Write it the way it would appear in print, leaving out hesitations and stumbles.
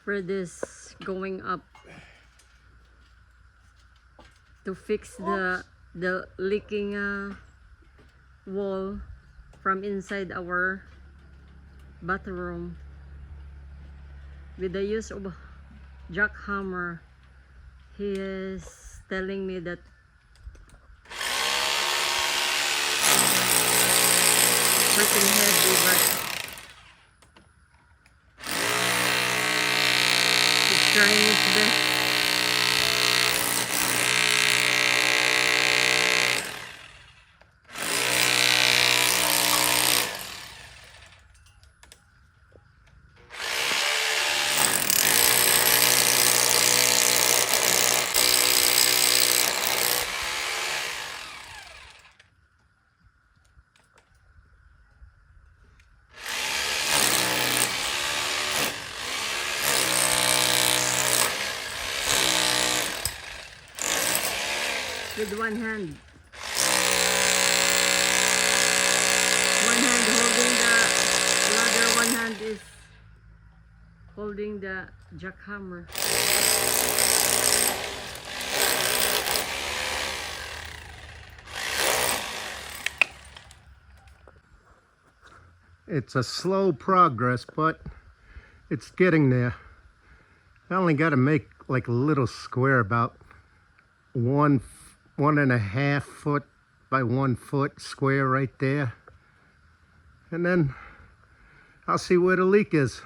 spread is going up to fix the leaking wall from inside our bathroom with the use of jackhammer. He is telling me that freaking heavy, but he's trying his best. With one hand holding the ladder, one hand is holding the jackhammer. It's a slow progress, but it's getting there. I only got to make like a little square about 1.5 foot by 1 foot square right there, and then I'll see where the leak is.